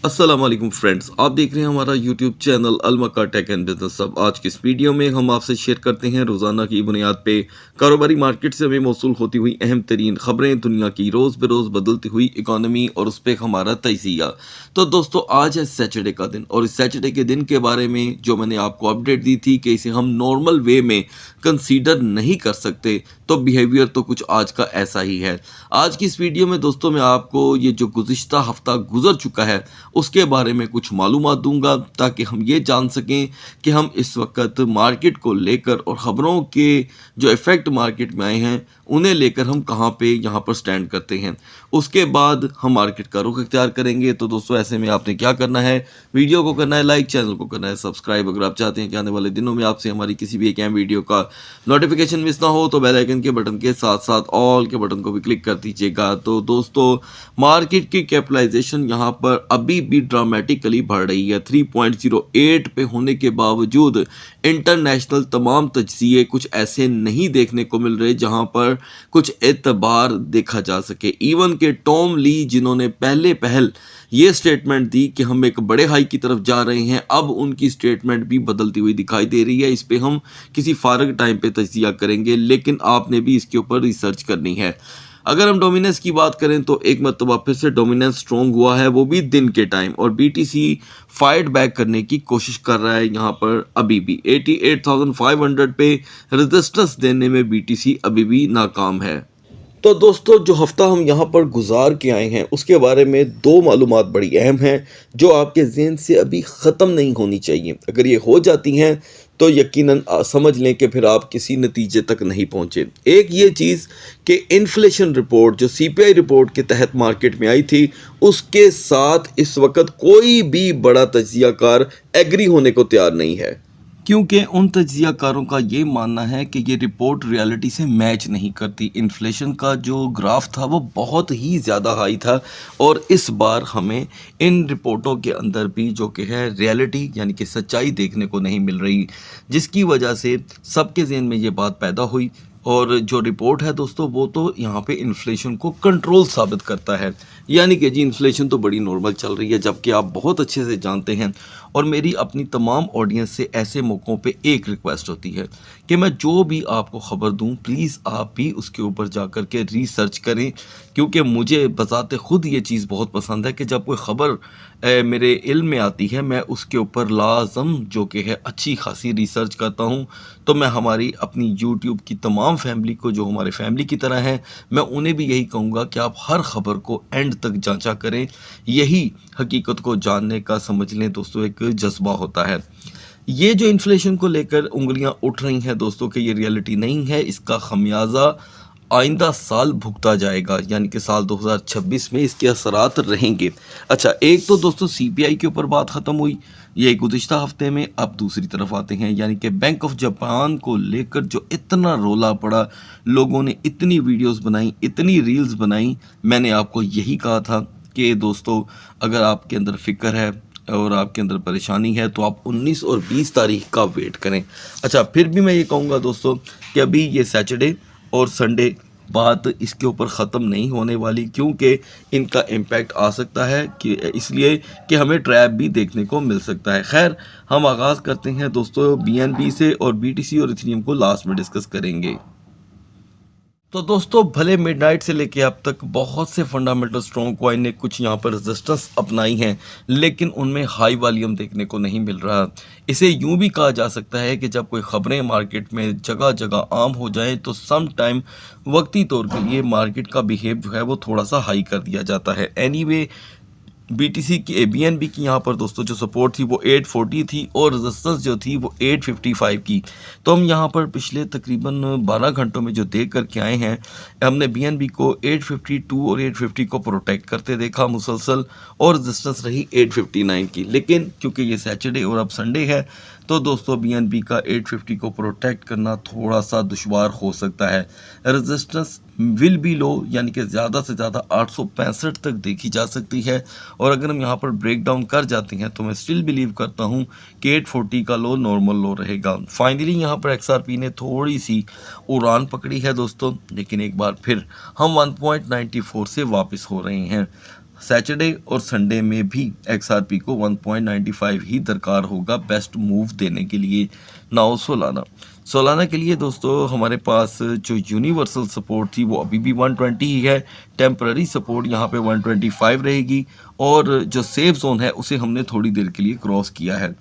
अस्सलाम वालेकुम फ्रेंड्स, आप देख रहे हैं हमारा YouTube channel Alamka tech and business hub. आज की इस वीडियो में हम आपसे शेयर करते हैं रोज़ाना की बुनियाद पे कारोबारी मार्केट से हमें मौसूल होती हुई अहम तरीन खबरें, दुनिया की रोज़ बरोज़ बदलती हुई इकॉनमी और उस पर हमारा तजिया। तो दोस्तों, आज है सैटरडे का दिन और इस सैटरडे के दिन के बारे में जो मैंने आपको अपडेट दी थी कि इसे हम नॉर्मल वे में कंसीडर नहीं कर सकते, तो बिहेवियर तो कुछ आज का ऐसा ही है। आज की इस वीडियो में दोस्तों मैं आपको ये जो गुज़िश्ता हफ्ता गुजर चुका है उसके बारे में कुछ मालूमात दूंगा, ताकि हम ये जान सकें कि हम इस वक्त मार्केट को लेकर और ख़बरों के जो इफ़ेक्ट मार्केट में आए हैं उन्हें लेकर हम कहाँ पे यहाँ पर स्टैंड करते हैं। उसके बाद हम मार्केट का रुख इख्तियार करेंगे। तो दोस्तों, ऐसे में आपने क्या करना है, वीडियो को करना है लाइक, चैनल को करना है सब्सक्राइब। अगर आप चाहते हैं कि आने वाले दिनों में आपसे हमारी किसी भी एक अहम वीडियो का नोटिफिकेशन मिस ना हो, तो बेल आइकन के बटन के साथ साथ ऑल के बटन को भी क्लिक कर दीजिएगा। तो दोस्तों, मार्केट की कैपिटलाइजेशन यहाँ पर अभी भी ड्रामेटिकली बढ़ रही है। 3.08 पे होने के बावजूद इंटरनेशनल तमाम तज्जिए कुछ ऐसे नहीं देखने को मिल रहे जहां पर कुछ एतबार देखा जा सके। इवन के टॉम ली, जिन्होंने पहल ये स्टेटमेंट दी कि हम एक बड़े हाई की तरफ जा रहे हैं, अब उनकी स्टेटमेंट भी बदलती हुई दिखाई दे रही है। इस पे हम किसी फारग टाइम पे तज्जिया करेंगे, लेकिन आपने भी इसके ऊपर रिसर्च करनी है। अगर हम डोमिनेंस की बात करें तो एक मरतबा फिर से डोमिनेंस स्ट्रॉन्ग हुआ है, वो भी दिन के टाइम, और बीटीसी फाइट बैक करने की कोशिश कर रहा है। यहाँ पर अभी भी 88,500 पे रेजिस्टेंस देने में बीटीसी अभी भी नाकाम है। तो दोस्तों, जो हफ्ता हम यहाँ पर गुजार के आए हैं उसके बारे में दो मालूमात बड़ी अहम हैं जो आपके ज़हन से अभी ख़त्म नहीं होनी चाहिए। अगर ये हो जाती हैं तो यकीनन समझ लें कि फिर आप किसी नतीजे तक नहीं पहुँचे। एक ये चीज़ कि इन्फ्लेशन रिपोर्ट जो सीपीआई रिपोर्ट के तहत मार्केट में आई थी, उसके साथ इस वक्त कोई भी बड़ा तज्जियाकार एग्री होने को तैयार नहीं है, क्योंकि उन तज्जियाकारों का ये मानना है कि ये रिपोर्ट रियलिटी से मैच नहीं करती। इन्फ्लेशन का जो ग्राफ था वो बहुत ही ज़्यादा हाई था, और इस बार हमें इन रिपोर्टों के अंदर भी जो कि है रियलिटी यानी कि सच्चाई देखने को नहीं मिल रही, जिसकी वजह से सबके ज़हन में ये बात पैदा हुई। और जो रिपोर्ट है दोस्तों, वो तो यहाँ पे इन्फ्लेशन को कंट्रोल साबित करता है, यानी कि जी इन्फ्लेशन तो बड़ी नॉर्मल चल रही है, जबकि आप बहुत अच्छे से जानते हैं। और मेरी अपनी तमाम ऑडियंस से ऐसे मौक़ों पे एक रिक्वेस्ट होती है कि मैं जो भी आपको ख़बर दूं, प्लीज़ आप भी उसके ऊपर जा कर के रिसर्च करें, क्योंकि मुझे बज़ाते ख़ुद ये चीज़ बहुत पसंद है कि जब कोई ख़बर मेरे इल्म में आती है, मैं उसके ऊपर लाज़म जो कि है अच्छी खासी रिसर्च करता हूँ। तो मैं हमारी अपनी यूट्यूब की तमाम फैमिली को, जो हमारे फैमिली की तरह हैं, मैं उन्हें भी यही कहूँगा कि आप हर ख़बर को एंड तक जांचा करें। यही हकीकत को जानने का, समझ लें दोस्तों, एक जज्बा होता है। ये जो इन्फ्लेशन को लेकर उंगलियां उठ रही हैं दोस्तों कि ये रियलिटी नहीं है, इसका खमियाजा आइंदा साल भुगता जाएगा, यानी कि साल 2026 में इसके असरात रहेंगे। अच्छा, एक तो दोस्तों सीपीआई के ऊपर बात ख़त्म हुई ये गुज़िश्ता हफ्ते में। अब दूसरी तरफ आते हैं, यानी कि बैंक ऑफ जापान को लेकर जो इतना रोला पड़ा, लोगों ने इतनी वीडियोस बनाई, इतनी रील्स बनाई। मैंने आपको यही कहा था कि दोस्तों, अगर आपके अंदर फ़िक्र है और आपके अंदर परेशानी है तो आप 19 और 20 तारीख का वेट करें। अच्छा, फिर भी मैं ये कहूँगा दोस्तों कि अभी ये सैटरडे और संडे बात इसके ऊपर ख़त्म नहीं होने वाली, क्योंकि इनका इम्पैक्ट आ सकता है कि इसलिए कि हमें ट्रैप भी देखने को मिल सकता है। खैर, हम आगाज़ करते हैं दोस्तों बीएनबी से, और बीटीसी और इथेरियम को लास्ट में डिस्कस करेंगे। तो दोस्तों, भले मिडनाइट से लेके अब तक बहुत से फंडामेंटल स्ट्रॉन्ग कॉइन ने कुछ यहाँ पर रेजिस्टेंस अपनाई हैं, लेकिन उनमें हाई वॉल्यूम देखने को नहीं मिल रहा। इसे यूं भी कहा जा सकता है कि जब कोई ख़बरें मार्केट में जगह जगह आम हो जाएं तो सम टाइम वक्ती तौर के लिए मार्केट का बिहेव जो है वो थोड़ा सा हाई कर दिया जाता है। एनीवे, बीटीसी की बीएनबी की यहाँ पर दोस्तों जो सपोर्ट थी वो 840 थी, और रेजिस्टेंस जो थी वो 855 की। तो हम यहाँ पर पिछले तकरीबन 12 घंटों में जो देख करके आए हैं, हमने बीएनबी को 852 और 850 को प्रोटेक्ट करते देखा मुसलसल, और रेजिस्टेंस रही 859 की। लेकिन क्योंकि ये सैटरडे और अब संडे है, तो दोस्तों बीएनबी का 850 को प्रोटेक्ट करना थोड़ा सा दुश्वार हो सकता है। रेजिस्टेंस विल बी लो, यानी कि ज़्यादा से ज़्यादा 865 तक देखी जा सकती है। और अगर हम यहाँ पर ब्रेक डाउन कर जाते हैं तो मैं स्टिल बिलीव करता हूँ कि 840 का लो नॉर्मल लो रहेगा। फाइनली यहाँ पर एक्सआरपी ने थोड़ी सी उड़ान पकड़ी है दोस्तों, लेकिन एक बार फिर हम 1.94 से वापस हो रहे हैं। सैटरडे और संडे में भी XRP को 1.95 ही दरकार होगा बेस्ट मूव देने के लिए। नाउ सोलाना के लिए दोस्तों हमारे पास जो यूनिवर्सल सपोर्ट थी वो अभी भी 120 ही है। टेम्पररी सपोर्ट यहाँ पे 125 रहेगी और जो सेफ जोन है उसे हमने थोड़ी देर के लिए क्रॉस किया है।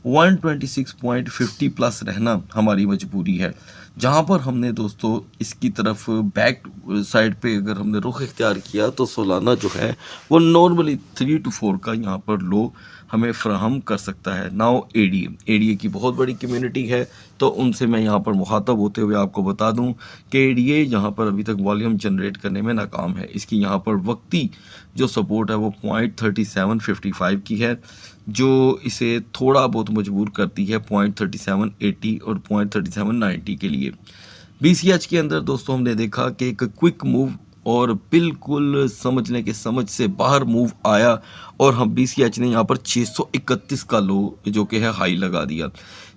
126.50 प्लस रहना हमारी मजबूरी है। जहाँ पर हमने दोस्तों इसकी तरफ बैक साइड पे अगर हमने रुख इख्तियार किया तो सोलाना जो है वो नॉर्मली 3 to 4 का यहाँ पर लो हमें फ्राहम कर सकता है। नाउ एडीए की बहुत बड़ी कम्युनिटी है, तो उनसे मैं यहाँ पर मुखातब होते हुए आपको बता दूँ कि एडीए यहाँ पर अभी तक वॉल्यूम जनरेट करने में नाकाम है। इसकी यहाँ पर वक्ती जो सपोर्ट है वो 0.3755 की है, जो इसे थोड़ा बहुत मजबूर करती है 0.3780 और 0.3790 के लिए। BCH के अंदर दोस्तों हमने देखा कि एक क्विक मूव और बिल्कुल समझने के समझ से बाहर मूव आया और हम BCH ने यहाँ पर 631 का लो जो कि है हाई लगा दिया।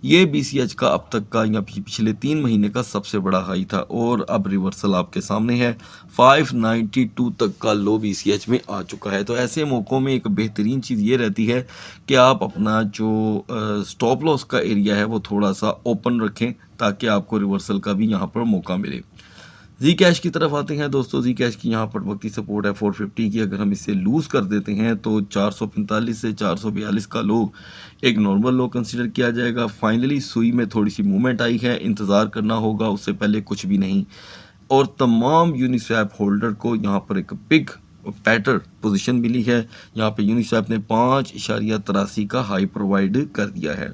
ये BCH का अब तक का या पिछले 3 महीने का सबसे बड़ा हाई था और अब रिवर्सल आपके सामने है। 592 तक का लो BCH में आ चुका है। तो ऐसे मौक़ों में एक बेहतरीन चीज़ ये रहती है कि आप अपना जो स्टॉप लॉस का एरिया है वो थोड़ा सा ओपन रखें ताकि आपको रिवर्सल का भी यहाँ पर मौका मिले। जी कैश की तरफ आते हैं दोस्तों। जी कैश की यहाँ पर वक्ती सपोर्ट है 450 की। अगर हम इसे लूज़ कर देते हैं तो 445 से 442 का लो एक नॉर्मल लो कंसीडर किया जाएगा। फाइनली सुई में थोड़ी सी मूवमेंट आई है, इंतज़ार करना होगा, उससे पहले कुछ भी नहीं। और तमाम यूनिस्वैप होल्डर को यहाँ पर एक बिग पैटर पोजीशन मिली है। यहाँ पे यूनिस्वैप ने 5.83 का हाई प्रोवाइड कर दिया है।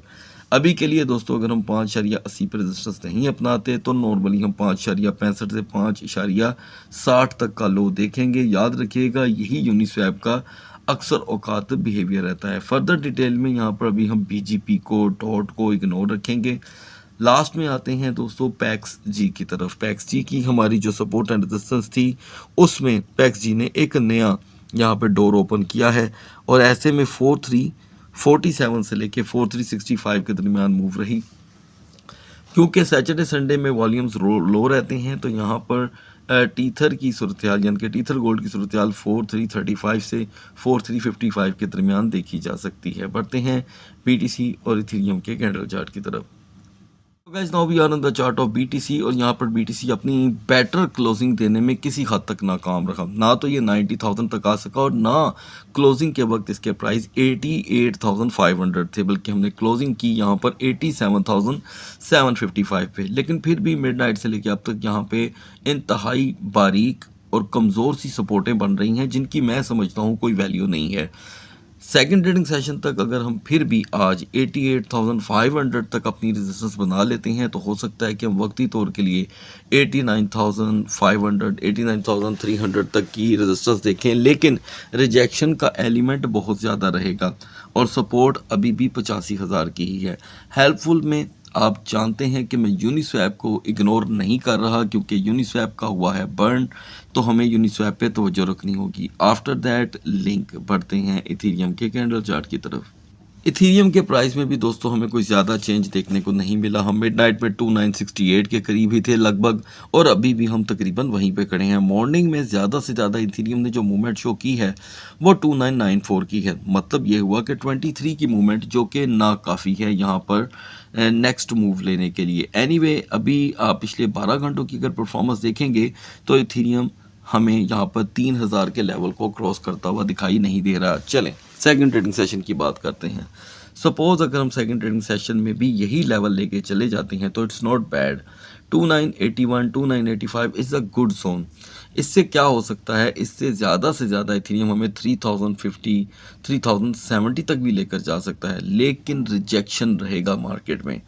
अभी के लिए दोस्तों अगर हम 5.80 पर रेजिस्टेंस नहीं अपनाते तो नॉर्मली हम 5.65 से 5.60 तक का लो देखेंगे। याद रखिएगा यही यूनिस्वैप का अक्सर औकात बिहेवियर रहता है। फर्दर डिटेल में यहाँ पर अभी हम BGP को डॉट को इग्नोर रखेंगे। लास्ट में आते हैं दोस्तों पैक्स जी की तरफ। पैक्स जी की हमारी जो सपोर्ट एंड रेजिस्टेंस थी उसमें पैक्स जी ने एक नया यहाँ पे डोर ओपन किया है और ऐसे में 4347 से लेके 4365 के दरमियान मूव रही। क्योंकि सैटरडे संडे में वॉल्यूम्स लो रहते हैं तो यहाँ पर टीथर की सूरत हाल यानी कि टीथर गोल्ड की सूरत हाल 4335 से 4355 के दरमियान देखी जा सकती है। बढ़ते हैं BTC और इथेरियम के कैंडल चार्ट की तरफ। Guys now we are on the chart of BTC और यहाँ पर BTC अपनी बेटर क्लोजिंग देने में किसी हद तक नाकाम रहा। ना तो ये 90,000 तक आ सका और ना क्लोजिंग के वक्त इसके प्राइस 88,500 थे, बल्कि हमने क्लोजिंग की यहाँ पर 87,755 पे। लेकिन फिर भी मिडनाइट से लेकर अब तक यहाँ पे इंतहाई बारीक और कमज़ोर सी सपोर्टें बन रही हैं जिनकी मैं समझता हूँ कोई वैल्यू नहीं है। सेकंड ट्रेडिंग सेशन तक अगर हम फिर भी आज 88,500 तक अपनी रेजिस्टेंस बना लेते हैं तो हो सकता है कि हम वक्ती तौर के लिए 89,500 89,300 तक की रेजिस्टेंस देखें, लेकिन रिजेक्शन का एलिमेंट बहुत ज़्यादा रहेगा और सपोर्ट अभी भी 85,000 की ही है। हेल्पफुल में आप जानते हैं कि मैं यूनिस्वैप को इग्नोर नहीं कर रहा क्योंकि यूनिस्वैप का हुआ है बर्न, तो हमें यूनिस्वैप पे तवज्जो रखनी होगी। आफ्टर दैट लिंक बढ़ते हैं इथेरियम के कैंडल चार्ट की तरफ। इथेरियम के प्राइस में भी दोस्तों हमें कोई ज़्यादा चेंज देखने को नहीं मिला। हम मिडनाइट में 2968 के करीब ही थे लगभग और अभी भी हम तकरीबन वहीं पे खड़े हैं। मॉर्निंग में ज़्यादा से ज़्यादा इथेरियम ने जो मूवमेंट शो की है वो 2994 की है। मतलब ये हुआ कि 23 की मूवमेंट जो कि नाकाफ़ी है यहाँ पर नेक्स्ट मूव लेने के लिए। एनीवे अभी आप पिछले 12 घंटों की अगर परफॉर्मेंस देखेंगे तो इथेरियम हमें यहाँ पर 3000 के लेवल को क्रॉस करता हुआ दिखाई नहीं दे रहा। चलें सेकंड ट्रेडिंग सेशन की बात करते हैं। सपोज अगर हम सेकंड ट्रेडिंग सेशन में भी यही लेवल लेके चले जाते हैं तो it's not bad. 2981 2985 is a good zone. इससे क्या हो सकता है, इससे ज़्यादा से ज़्यादा इथेरियम हमें 3050 3070 तक भी लेकर जा सकता है, लेकिन रिजेक्शन रहेगा मार्केट में।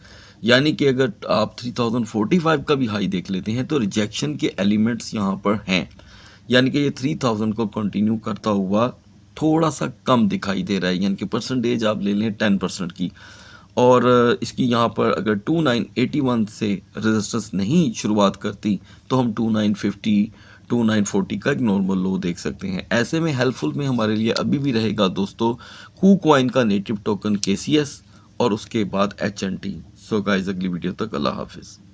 यानी कि अगर आप 3045 का भी हाई देख लेते हैं तो रिजेक्शन के एलिमेंट्स यहाँ पर हैं। यानी कि ये 3000 को कंटिन्यू करता हुआ थोड़ा सा कम दिखाई दे रहा है, यानी कि परसेंटेज आप ले लें 10% की। और इसकी यहाँ पर अगर 2981 से रेजिस्टेंस नहीं शुरुआत करती तो हम 2950 2940 का एक नॉर्मल लो देख सकते हैं। ऐसे में हेल्पफुल में हमारे लिए अभी भी रहेगा दोस्तों KuCoin का नेटिव टोकन KCS और उसके बाद HNT। सो गाइस अगली वीडियो तक अल्लाह हाफिज़।